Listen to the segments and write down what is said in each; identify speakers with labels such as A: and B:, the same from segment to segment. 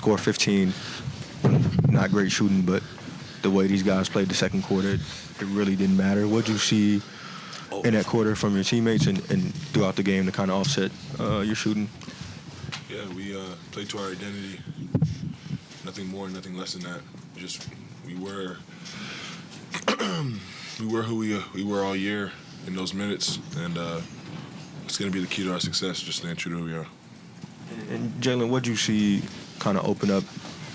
A: score 15. Not great shooting, but the way these guys played the second quarter, it really didn't matter. What did you see in that quarter from your teammates and throughout the game to kind of offset your shooting?
B: Yeah, we played to our identity. Nothing more, nothing less than that. We were who we were all year in those minutes, and it's going to be the key to our success, just staying true to who we are.
A: And Jalen, what did you see kind of open up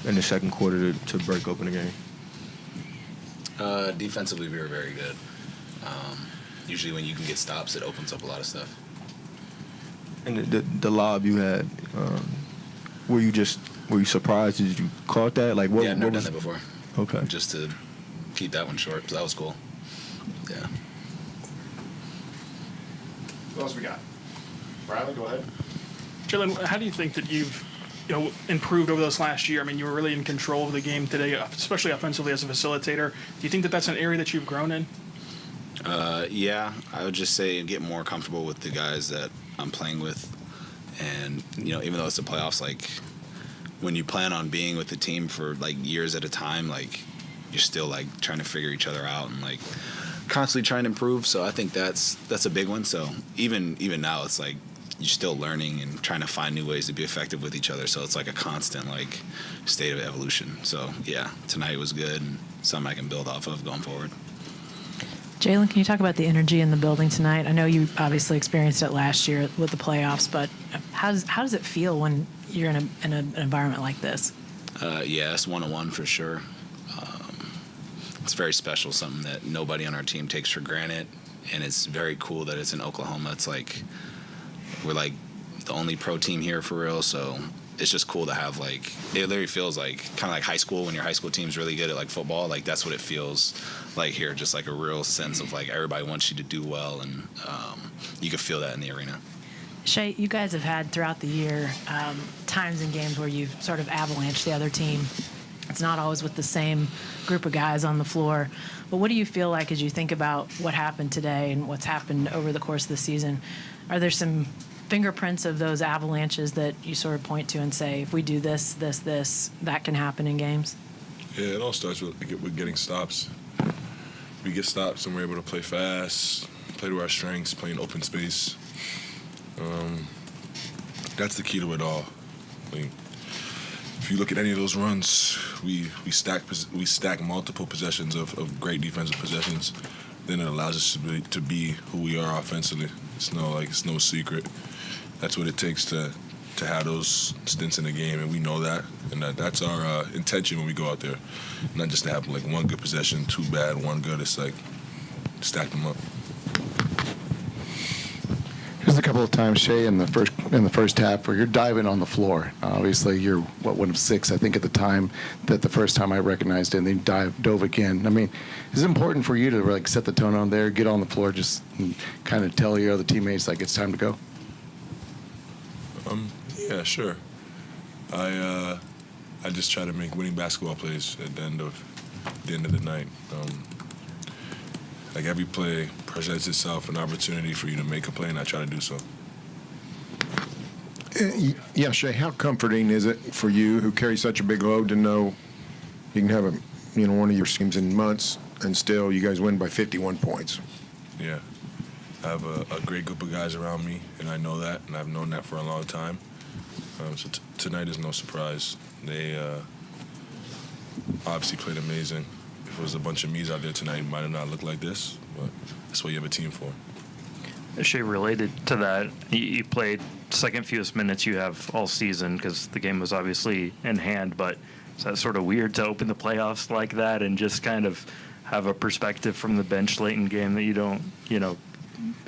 A: in the second quarter to break open the game?
C: Defensively, we were very good. Usually when you can get stops, it opens up a lot of stuff.
A: And the lob you had, were you surprised? Did you caught that? Like,
C: I've never done that before.
A: Okay.
C: Just to keep that one short, so that was cool. Yeah.
D: What else we got? Riley, go ahead.
E: Jalen, how do you think that you've improved over this last year? I mean, you were really in control of the game today, especially offensively as a facilitator. Do you think that that's an area that you've grown in?
C: Yeah, I would just say get more comfortable with the guys that I'm playing with. And, even though it's the playoffs, like, when you plan on being with the team for, like, years at a time, like, you're still, like, trying to figure each other out and, like, constantly trying to improve. So I think that's a big one. So even now, it's like you're still learning and trying to find new ways to be effective with each other. So it's like a constant, like, state of evolution. So, yeah, tonight was good and something I can build off of going forward.
F: Jalen, can you talk about the energy in the building tonight? I know you obviously experienced it last year with the playoffs, but how does it feel when you're in an environment like this?
C: Yeah, it's one-on-one for sure. It's very special, something that nobody on our team takes for granted, and it's very cool that it's in Oklahoma. It's like we're like the only pro team here for real, so it's just cool to have, like, it literally feels like kind of like high school when your high school team's really good at, like, football. Like, that's what it feels like here, just like a real sense of, like, everybody wants you to do well, and you can feel that in the arena.
F: Shai, you guys have had throughout the year times in games where you've sort of avalanched the other team. It's not always with the same group of guys on the floor. But what do you feel like as you think about what happened today and what's happened over the course of the season? Are there some fingerprints of those avalanches that you sort of point to and say, if we do this, that can happen in games?
B: Yeah, it all starts with getting stops. We get stops and we're able to play fast, play to our strengths, play in open space. That's the key to it all. I mean, if you look at any of those runs, we stack multiple possessions of great defensive possessions. Then it allows us to be who we are offensively. It's no secret. That's what it takes to have those stints in the game, and we know that. And that's our intention when we go out there. Not just to have like one good possession, two bad, one good. It's like stack them up.
D: There's a couple of times, Shai, in the first half where you're diving on the floor. Obviously, you're one of six, I think, at the time. That the first time I recognized it, and then dove again. I mean, is it important for you to like set the tone on there, get on the floor, just kind of tell your other teammates like it's time to go?
B: Yeah, sure. I just try to make winning basketball plays at the end of the night. Like every play presents itself an opportunity for you to make a play, and I try to do so.
G: Yeah, Shai, how comforting is it for you, who carry such a big load, to know you can have one of your teams in months, and still you guys win by 51 points?
B: Yeah, I have a great group of guys around me, and I know that, and I've known that for a long time. So tonight is no surprise. They obviously played amazing. If it was a bunch of me's out there tonight, it might have not looked like this, but that's what you have a team for.
H: Shai, related to that, you played second fewest minutes you have all season because the game was obviously in hand, but is that sort of weird to open the playoffs like that and just kind of have a perspective from the bench late in game that you don't,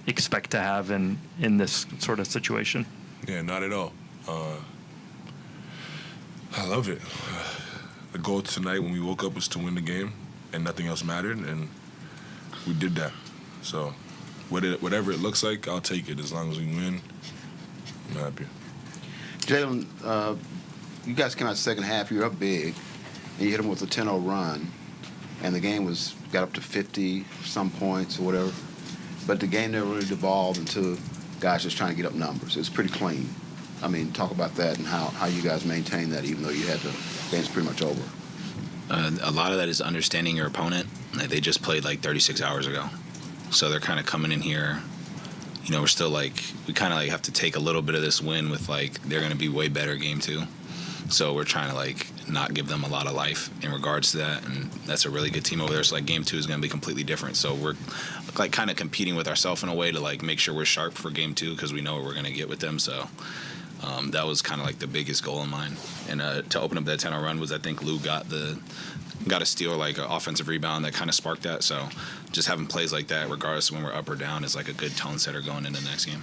H: expect to have in this sort of situation?
B: Yeah, not at all. I love it. The goal tonight when we woke up was to win the game, and nothing else mattered, and we did that. So whatever it looks like, I'll take it. As long as we win, I'm happy.
I: Jalen, you guys came out the second half. You were up big, and you hit them with a 10-0 run, and the game got up to 50-some points or whatever. But the game never really devolved into guys just trying to get up numbers. It was pretty clean. I mean, talk about that and how you guys maintain that even though you had the game's pretty much over.
C: A lot of that is understanding your opponent. Like, they just played like 36 hours ago, so they're kind of coming in here. You know, we're still like, we kind of like have to take a little bit of this win with like they're going to be way better game 2. So we're trying to like not give them a lot of life in regards to that, and that's a really good team over there. So like game 2 is going to be completely different. So we're like kind of competing with ourselves in a way to like make sure we're sharp for game 2 because we know what we're going to get with them. So that was kind of like the biggest goal in mind. And to open up that 10-0 run was, I think Lou got a steal, like an offensive rebound that kind of sparked that. So just having plays like that, regardless of when we're up or down, is like a good tone setter going into the next game.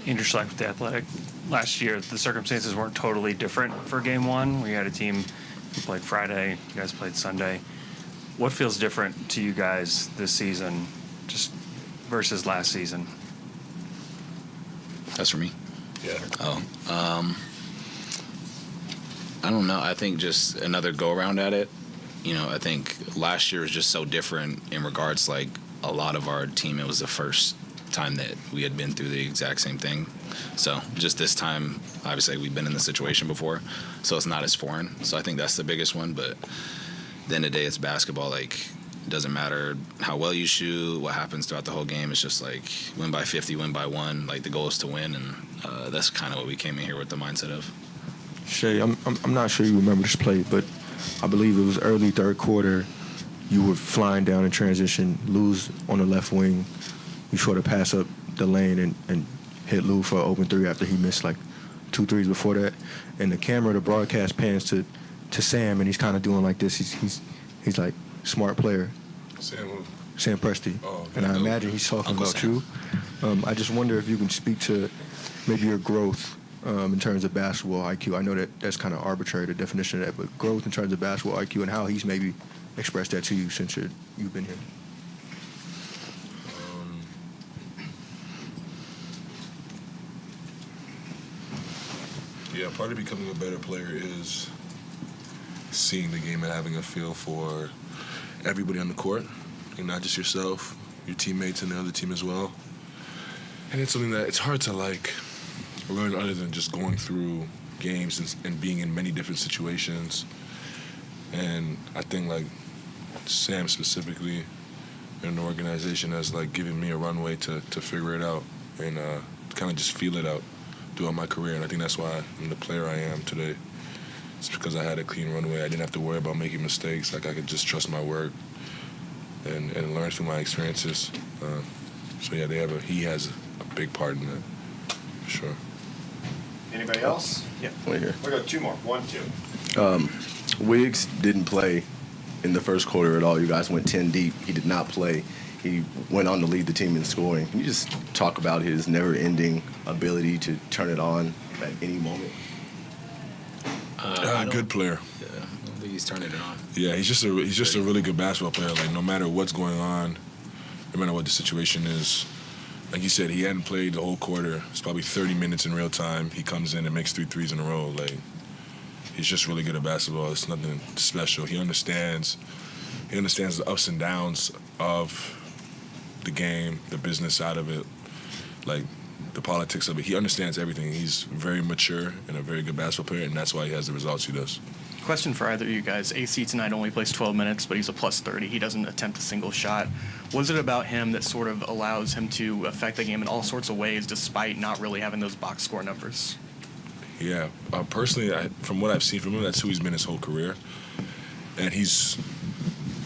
H: Andrew Schleich with The Athletic. Last year, the circumstances weren't totally different for Game 1. We had a team who played Friday. You guys played Sunday. What feels different to you guys this season just versus last season?
C: That's for me.
B: Yeah.
C: I don't know. I think just another go-around at it. You know, I think last year was just so different in regards, like, a lot of our team, it was the first time that we had been through the exact same thing. So just this time, obviously, we've been in this situation before, so it's not as foreign. So I think that's the biggest one. But at the end of the day, it's basketball. Like, it doesn't matter how well you shoot, what happens throughout the whole game. It's just like win by 50, win by 1. Like, the goal is to win, and that's kind of what we came in here with the mindset of.
A: Shai, I'm not sure you remember this play, but I believe it was early third quarter. You were flying down in transition, lose on the left wing. You sort of pass up the lane and hit Lou for an open 3 after he missed like 2 threes before that. And the camera, the broadcast pans to Sam, and he's kind of doing like this. He's like, smart player. Sam Presti.
B: Oh, okay.
A: And I imagine he's talking
C: Uncle
A: about
C: Sam.
A: you. I just wonder if you can speak to maybe your growth in terms of basketball IQ. I know that's kind of arbitrary, the definition of that, but growth in terms of basketball IQ and how he's maybe expressed that to you since you've been here.
B: Yeah, part of becoming a better player is seeing the game and having a feel for everybody on the court, and not just yourself, your teammates and the other team as well. And it's something that it's hard to like learn other than just going through games and being in many different situations. And I think like Sam specifically and the organization has like given me a runway to figure it out and kind of just feel it out throughout my career. And I think that's why I'm the player I am today. It's because I had a clean runway. I didn't have to worry about making mistakes. Like, I could just trust my work and learn through my experiences. So yeah, he has a big part in that, for sure.
J: Anybody else?
K: Yeah, right here.
J: We'll go 2 more. 1, 2.
K: Wiggs didn't play in the first quarter at all. You guys went 10 deep. He did not play. He went on to lead the team in scoring. Can you just talk about his never-ending ability to turn it on at any moment?
B: Good player.
C: Yeah, I don't think he's turning it on.
B: Yeah, he's just a really good basketball player. Like, no matter what's going on, no matter what the situation is, like you said, he hadn't played the whole quarter. It's probably 30 minutes in real time. He comes in and makes 3 threes in a row. Like, he's just really good at basketball. It's nothing special. He understands the ups and downs of the game, the business side of it, like the politics of it. He understands everything. He's very mature and a very good basketball player, and that's why he has the results he does.
E: Question for either of you guys. AC tonight only plays 12 minutes, but he's a plus 30. He doesn't attempt a single shot. What is it about him that sort of allows him to affect the game in all sorts of ways despite not really having those box score numbers?
B: Yeah, personally, from what I've seen from him, that's who he's been his whole career. And he's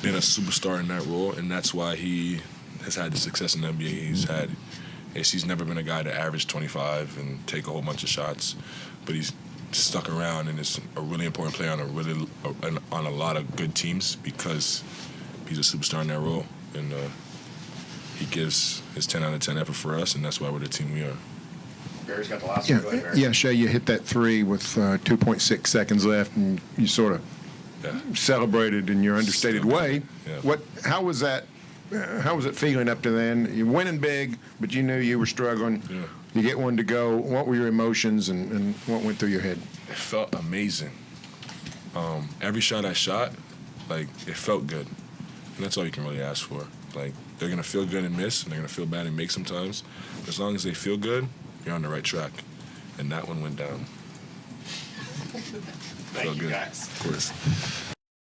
B: been a superstar in that role, and that's why he has had the success in the NBA he's had. He's never been a guy to average 25 and take a whole bunch of shots, but he's stuck around and is a really important player on a lot of good teams because he's a superstar in that role, and he gives his 10 out of 10 effort for us, and that's why we're the team we are.
J: Barry's got the last one. Go ahead, Barry.
G: Yeah, Shai, you hit that 3 with 2.6 seconds left, and you sort of celebrated in your understated way.
B: Yeah.
G: How was that? How was it feeling up to then? You're winning big, but you knew you were struggling. Yeah. You get one to go. What were your emotions and what went through your head?
B: It felt amazing. Every shot I shot, like, it felt good. And that's all you can really ask for. Like, they're going to feel good and miss, and they're going to feel bad and make sometimes. But as long as they feel good, you're on the right track. and that one went down.
J: Thank
B: Felt
J: you,
B: good,
J: guys.
B: of course.